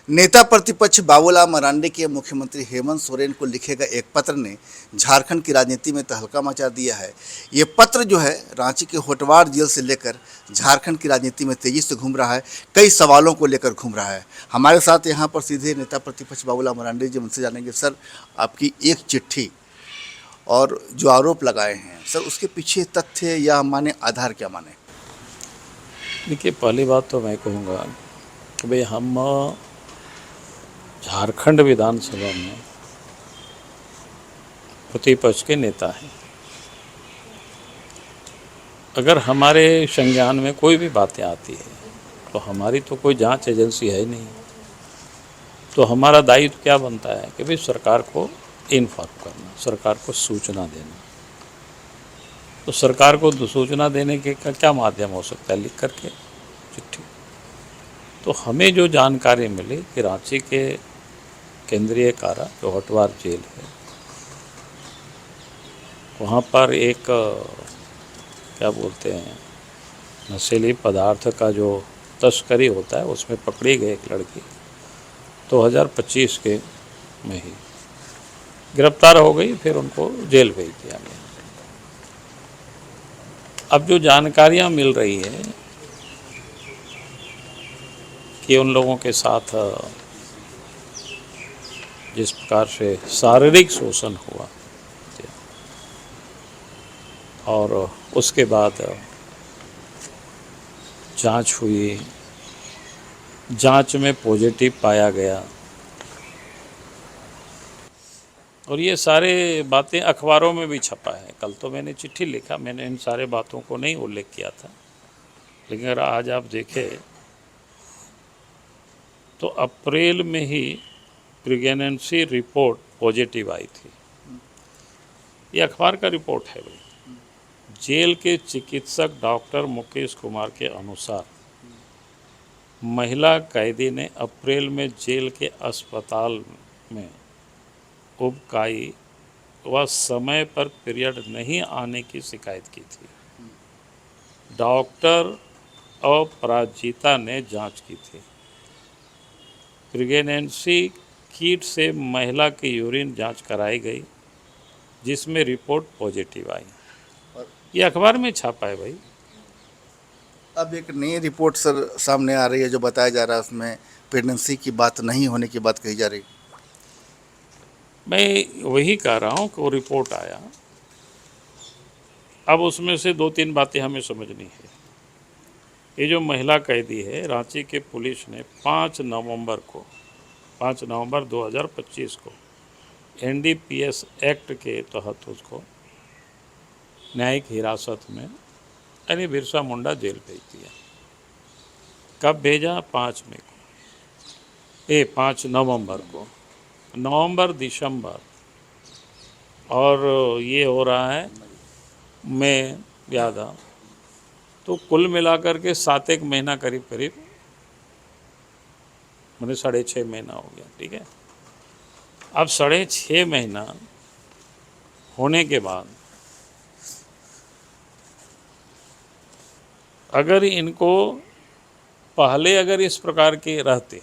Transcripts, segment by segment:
नेता प्रतिपक्ष बाबूलाल मरांडी के मुख्यमंत्री हेमंत सोरेन को लिखे गए एक पत्र ने झारखंड की राजनीति में तहलका मचा दिया है। ये पत्र जो है रांची के होटवार जेल से लेकर झारखंड की राजनीति में तेजी से घूम रहा है, कई सवालों को लेकर घूम रहा है। हमारे साथ यहाँ पर सीधे नेता प्रतिपक्ष बाबूलाल मरांडी जी, उनसे जानेंगे सर, आपकी एक चिट्ठी और जो आरोप लगाए हैं सर, उसके पीछे तथ्य या माने आधार क्या माने? देखिए, पहली बात तो मैं कहूँगा कि भाई हम झारखंड विधानसभा में प्रतिपक्ष के नेता हैं। अगर हमारे संज्ञान में कोई भी बातें आती है तो हमारी तो कोई जांच एजेंसी है ही नहीं, तो हमारा दायित्व क्या बनता है कि भाई सरकार को इन्फॉर्म करना, सरकार को सूचना देना। तो सरकार को सूचना देने के का क्या माध्यम हो सकता है? लिख करके चिट्ठी। तो हमें जो जानकारी मिली कि रांची के केंद्रीय कारा जो होटवार जेल है, वहाँ पर एक क्या बोलते हैं, नशीली पदार्थ का जो तस्करी होता है उसमें पकड़ी गई एक लड़की 2025 के में ही गिरफ्तार हो गई, फिर उनको जेल भेज दिया गया। अब जो जानकारियाँ मिल रही है कि उन लोगों के साथ जिस प्रकार से शारीरिक शोषण हुआ और उसके बाद जांच हुई, जांच में पॉजिटिव पाया गया, और ये सारे बातें अखबारों में भी छपा है। कल तो मैंने चिट्ठी लिखा, मैंने इन सारे बातों को नहीं उल्लेख किया था, लेकिन अगर आज आप देखें तो अप्रैल में ही प्रेगनेंसी रिपोर्ट पॉजिटिव आई थी। ये अखबार का रिपोर्ट है भाई। जेल के चिकित्सक डॉक्टर मुकेश कुमार के अनुसार महिला कैदी ने अप्रैल में जेल के अस्पताल में उबकाई व समय पर पीरियड नहीं आने की शिकायत की थी। डॉक्टर अपराजिता ने जांच की थी। प्रेगनेंसी किट से महिला की यूरिन जांच कराई गई, जिसमें रिपोर्ट पॉजिटिव आई। ये अखबार में छापा है भाई। अब एक नई रिपोर्ट सर सामने आ रही है, जो बताया जा रहा है उसमें प्रेगनेंसी की बात नहीं होने की बात कही जा रही। मैं वही कह रहा हूँ कि वो रिपोर्ट आया। अब उसमें से 2-3 बातें हमें समझनी है। ये जो महिला कैदी है, रांची के पुलिस ने 5 नवंबर 2025 को एनडीपीएस एक्ट के तहत उसको न्यायिक हिरासत में यानी बिरसा मुंडा जेल भेज दिया। कब भेजा? 5 नवंबर को। नवंबर, दिसंबर और ये हो रहा है मई, ज़्यादा तो कुल मिलाकर के 7 महीना करीब करीब, मैंने 6.5 महीना हो गया। ठीक है, अब 6.5 महीना होने के बाद अगर इनको पहले अगर इस प्रकार के रहते,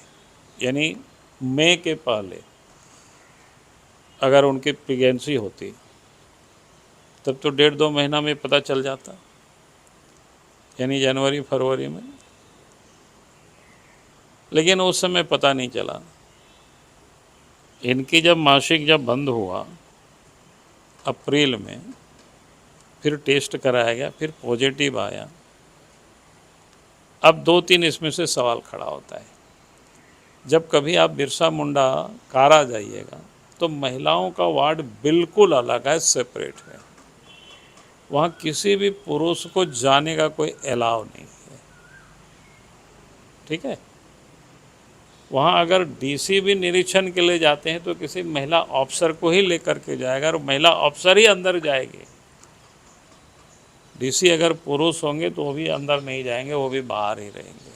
यानी मई के पहले अगर उनकी प्रेगनेंसी होती तब तो 1.5-2 महीना में पता चल जाता, यानी जनवरी फरवरी में। लेकिन उस समय पता नहीं चला। इनकी जब मासिक बंद हुआ अप्रैल में, फिर टेस्ट कराया गया, फिर पॉजिटिव आया। अब 2-3 इसमें से सवाल खड़ा होता है। जब कभी आप बिरसा मुंडा कारा जाइएगा तो महिलाओं का वार्ड बिल्कुल अलग है, सेपरेट है। वहाँ किसी भी पुरुष को जाने का कोई अलाउ नहीं है। ठीक है, वहाँ अगर डीसी भी निरीक्षण के लिए जाते हैं तो किसी महिला अफसर को ही लेकर के जाएगा और महिला अफसर ही अंदर जाएगी। डीसी अगर पुरुष होंगे तो वो भी अंदर नहीं जाएंगे, वो भी बाहर ही रहेंगे।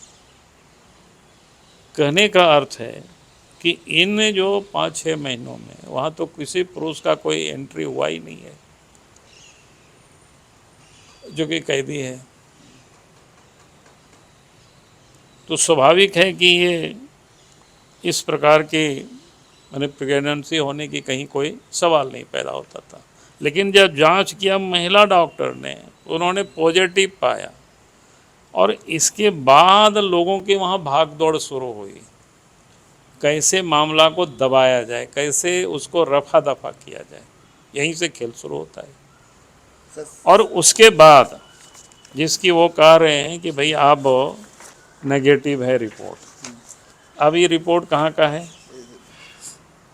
कहने का अर्थ है कि इन जो 5-6 महीनों में वहाँ तो किसी पुरुष का कोई एंट्री हुआ ही नहीं है जो कि कैदी है। तो स्वाभाविक है कि ये इस प्रकार की मैंने प्रेगनेंसी होने की कहीं कोई सवाल नहीं पैदा होता था। लेकिन जब जांच किया महिला डॉक्टर ने, उन्होंने पॉजिटिव पाया और इसके बाद लोगों की वहाँ भाग दौड़ शुरू हुई, कैसे मामला को दबाया जाए, कैसे उसको रफा दफा किया जाए, यहीं से खेल शुरू होता है। और उसके बाद जिसकी वो कह रहे हैं कि भाई अब नेगेटिव है रिपोर्ट, अब ये रिपोर्ट कहाँ का है,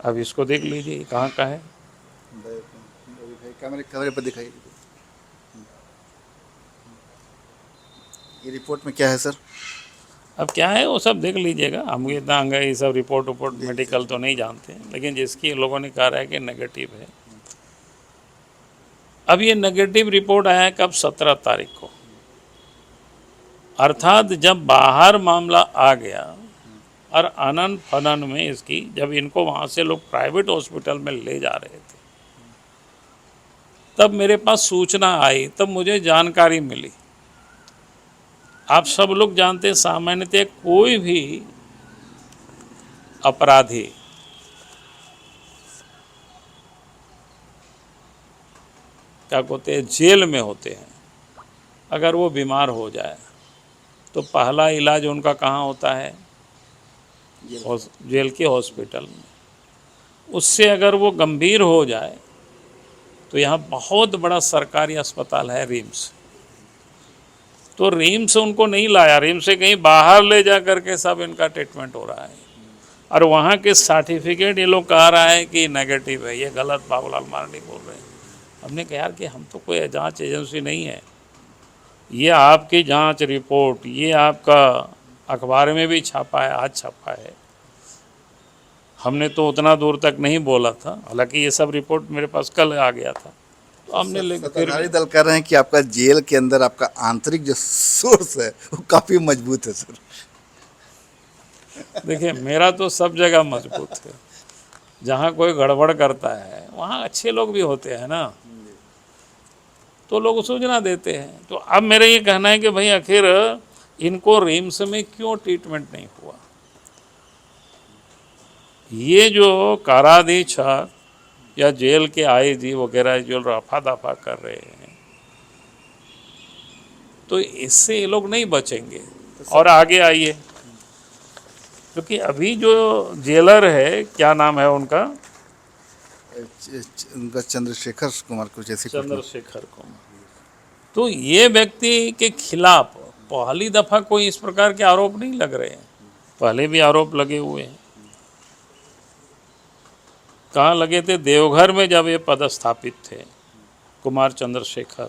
अब इसको देख लीजिए कहाँ का है। कैमरे पर दिखाइए। ये रिपोर्ट में क्या है सर? अब क्या है वो सब देख लीजिएगा, हम इतना अंग ये सब रिपोर्ट मेडिकल तो नहीं जानते हैं, लेकिन जिसकी लोगों ने कहा है कि नेगेटिव है। अब ये नेगेटिव रिपोर्ट आया है कब? 17 तारीख को, अर्थात जब बाहर मामला आ गया और अनन फनन में इसकी, जब इनको वहाँ से लोग प्राइवेट हॉस्पिटल में ले जा रहे थे, तब मेरे पास सूचना आई, तब मुझे जानकारी मिली। आप सब लोग जानते हैं सामान्यतः कोई भी अपराधी क्या कहते हैं, जेल में होते हैं, अगर वो बीमार हो जाए तो पहला इलाज उनका कहाँ होता है? जेल के हॉस्पिटल में। उससे अगर वो गंभीर हो जाए तो यहाँ बहुत बड़ा सरकारी अस्पताल है रिम्स, तो रिम्स उनको नहीं लाया, रिम्स से कहीं बाहर ले जा करके सब इनका ट्रीटमेंट हो रहा है, और वहाँ के सर्टिफिकेट ये लोग कह रहा है कि नेगेटिव है। ये गलत बाबूलाल मरांडी बोल रहे हैं। हमने कहा यार कि हम तो कोई जांच एजेंसी नहीं है, ये आपकी जांच रिपोर्ट, ये आपका अखबार में भी छापा है, आज छापा है, हमने तो उतना दूर तक नहीं बोला था। हालांकि ये सब रिपोर्ट मेरे पास कल आ गया था, तो हमने सत्ताधारी दल कह रहे हैं कि आपका जेल के अंदर आपका आंतरिक जो सोर्स है वो काफी मजबूत है सर। देखिए मेरा तो सब जगह मजबूत है, जहाँ कोई गड़बड़ करता है वहाँ अच्छे लोग भी होते हैं ना, तो लोग सूचना देते हैं। तो अब मेरा ये कहना है कि भाई आखिर इनको रिम्स में क्यों ट्रीटमेंट नहीं हुआ? ये जो काराधीक्षक या जेल के आईजी वगैरह जो रफा दफा कर रहे हैं, तो इससे ये लोग नहीं बचेंगे। और आगे आइए, क्योंकि अभी जो जेलर है, क्या नाम है उनका? उनका चंद्रशेखर कुमार कुछ ऐसे चंद्रशेखर कुमार। तो ये व्यक्ति के खिलाफ पहली दफ़ा कोई इस प्रकार के आरोप नहीं लग रहे हैं, पहले भी आरोप लगे हुए हैं। कहाँ लगे थे? देवघर में जब ये पदस्थापित थे कुमार चंद्रशेखर,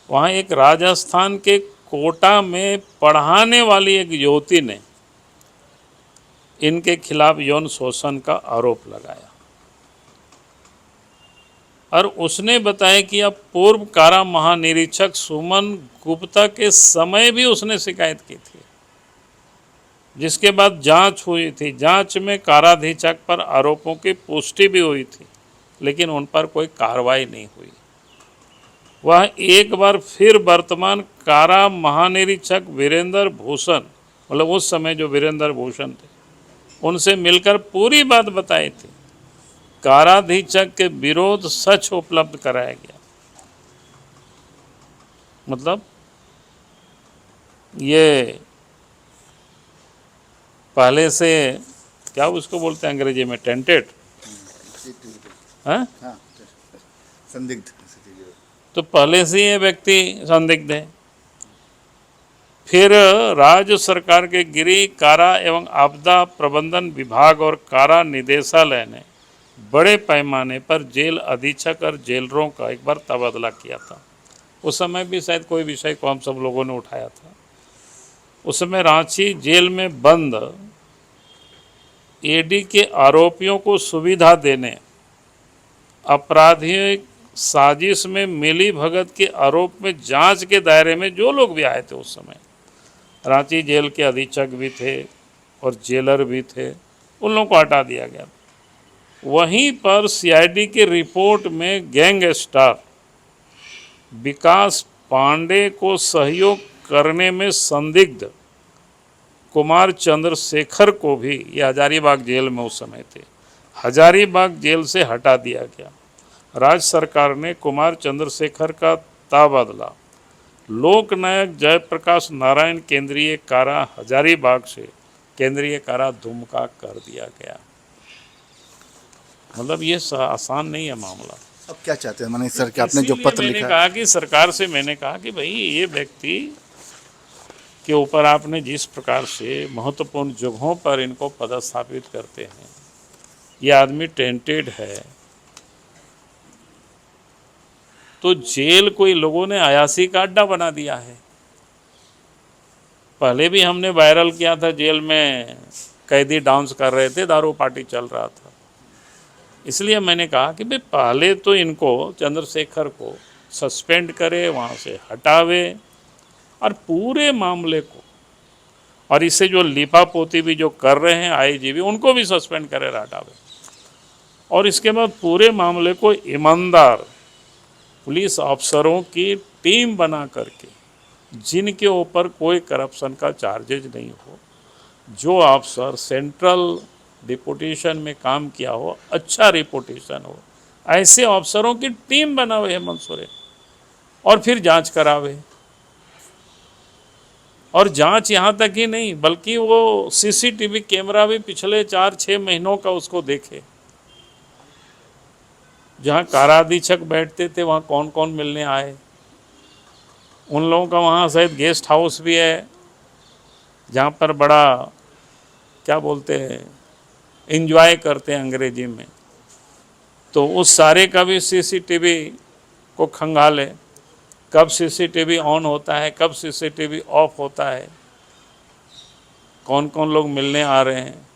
वहाँ एक राजस्थान के कोटा में पढ़ाने वाली एक युवती ने इनके खिलाफ यौन शोषण का आरोप लगाया, और उसने बताया कि अब पूर्व कारा महानिरीक्षक सुमन गुप्ता के समय भी उसने शिकायत की थी, जिसके बाद जांच हुई थी। जांच में काराधीक्षक पर आरोपों की पुष्टि भी हुई थी, लेकिन उन पर कोई कार्रवाई नहीं हुई। वह एक बार फिर वर्तमान कारा महानिरीक्षक वीरेंद्र भूषण, मतलब उस समय जो वीरेंद्र भूषण थे, उनसे मिलकर पूरी बात बताई थी। काराधीक्षक के विरोध सच उपलब्ध कराया गया। मतलब ये पहले से, क्या उसको बोलते हैं अंग्रेजी में, टेंटेड, हाँ, संदिग्ध। तो पहले से ये व्यक्ति संदिग्ध है। फिर राज्य सरकार के गृह, कारा एवं आपदा प्रबंधन विभाग और कारा निदेशालय ने बड़े पैमाने पर जेल अधीक्षक और जेलरों का एक बार तबादला किया था। उस समय भी शायद कोई विषय को हम सब लोगों ने उठाया था। उस समय रांची जेल में बंद ईडी के आरोपियों को सुविधा देने, आपराधिक साजिश में मिली भगत के आरोप में जांच के दायरे में जो लोग भी आए थे, उस समय रांची जेल के अधीक्षक भी थे और जेलर भी थे, उन लोगों को हटा दिया गया। वहीं पर सीआईडी की रिपोर्ट में गैंगस्टर विकास पांडे को सहयोग करने में संदिग्ध कुमार चंद्रशेखर को भी, ये हजारीबाग जेल में उस समय थे, हजारीबाग जेल से हटा दिया गया। राज्य सरकार ने कुमार चंद्रशेखर का तबादला लोकनायक जयप्रकाश नारायण केंद्रीय कारा हजारीबाग से केंद्रीय कारा दुमका कर दिया गया। मतलब ये आसान नहीं है मामला। अब क्या चाहते हैं माने सर कि आपने जो इसीलिए पत्र मैंने लिखा कहा कि सरकार से मैंने कहा कि भाई ये व्यक्ति के ऊपर आपने जिस प्रकार से महत्वपूर्ण जगहों पर इनको पदस्थापित करते हैं, ये आदमी टेंटेड है, तो जेल कोई लोगों ने अयासी का अड्डा बना दिया है। पहले भी हमने वायरल किया था, जेल में कैदी डांस कर रहे थे, दारू पार्टी चल रहा था। इसलिए मैंने कहा कि भाई पहले तो इनको चंद्रशेखर को सस्पेंड करे, वहाँ से हटावे और पूरे मामले को, और इससे जो लिपापोती भी जो कर रहे हैं आईजीपी, उनको भी सस्पेंड करे, हटावे। और इसके बाद पूरे मामले को ईमानदार पुलिस अफसरों की टीम बना करके, जिनके ऊपर कोई करप्शन का चार्जेज नहीं हो, जो अफसर सेंट्रल डिपुटेशन में काम किया हो, अच्छा रिपुटेशन हो, ऐसे अफसरों की टीम बनावे हेमंत सोरेन, और फिर जांच करावे। और जांच यहाँ तक ही नहीं, बल्कि वो सीसीटीवी कैमरा भी पिछले 4-6 महीनों का उसको देखे। जहाँ काराधीक्षक बैठते थे वहाँ कौन कौन मिलने आए, उन लोगों का वहाँ शायद गेस्ट हाउस भी है, जहाँ पर बड़ा क्या बोलते हैं, एंजॉय करते हैं अंग्रेजी में। तो उस सारे का भी सीसीटीवी को खंगाले, कब सीसीटीवी ऑन होता है, कब सीसीटीवी ऑफ होता है, कौन कौन लोग मिलने आ रहे हैं।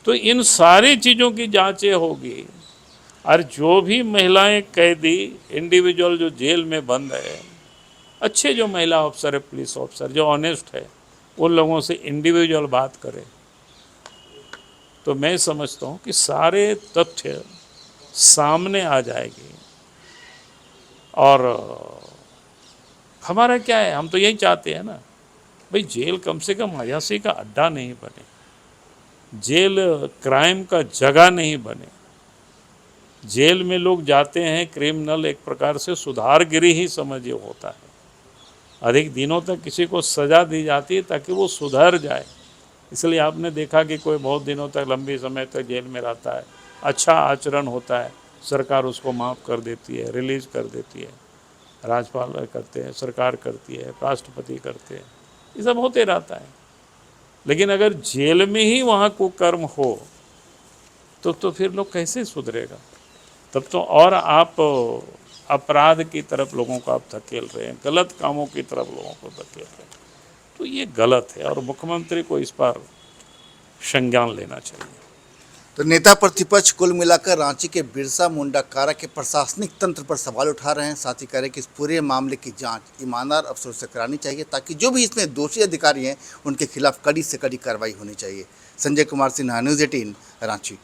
तो इन सारी चीज़ों की जांचें होगी, और जो भी महिलाएं कैदी इंडिविजुअल जो जेल में बंद है, अच्छे जो महिला अफसर है, पुलिस अफसर जो ऑनेस्ट है, उन लोगों से इंडिविजुअल बात करें, तो मैं समझता हूँ कि सारे तथ्य सामने आ जाएगी। और हमारा क्या है, हम तो यही चाहते हैं ना भाई, जेल कम से कम अयासी का अड्डा नहीं बने, जेल क्राइम का जगह नहीं बने। जेल में लोग जाते हैं, क्रिमिनल एक प्रकार से सुधारगिरी ही समझिए होता है। अधिक दिनों तक किसी को सज़ा दी जाती है ताकि वो सुधर जाए। इसलिए आपने देखा कि कोई बहुत दिनों तक, लंबी समय तक जेल में रहता है, अच्छा आचरण होता है, सरकार उसको माफ़ कर देती है, रिलीज़ कर देती है, राज्यपाल करते हैं, सरकार करती है, राष्ट्रपति करते हैं, ये सब होते रहता है। लेकिन अगर जेल में ही वहाँ कुकर्म हो तो फिर लोग कैसे सुधरेगा? तब तो और आप अपराध की तरफ लोगों को आप धकेल रहे हैं, गलत कामों की तरफ लोगों को धकेल रहे हैं। तो ये गलत है, और मुख्यमंत्री को इस पर संज्ञान लेना चाहिए। तो नेता प्रतिपक्ष कुल मिलाकर रांची के बिरसा मुंडा कारा के प्रशासनिक तंत्र पर सवाल उठा रहे हैं। साथ ही कह रहे हैं कि इस पूरे मामले की जांच ईमानदार अफसरों से करानी चाहिए, ताकि जो भी इसमें दोषी अधिकारी हैं उनके खिलाफ कड़ी से कड़ी कार्रवाई होनी चाहिए। संजय कुमार सिन्हा, न्यूज़ 18, रांची।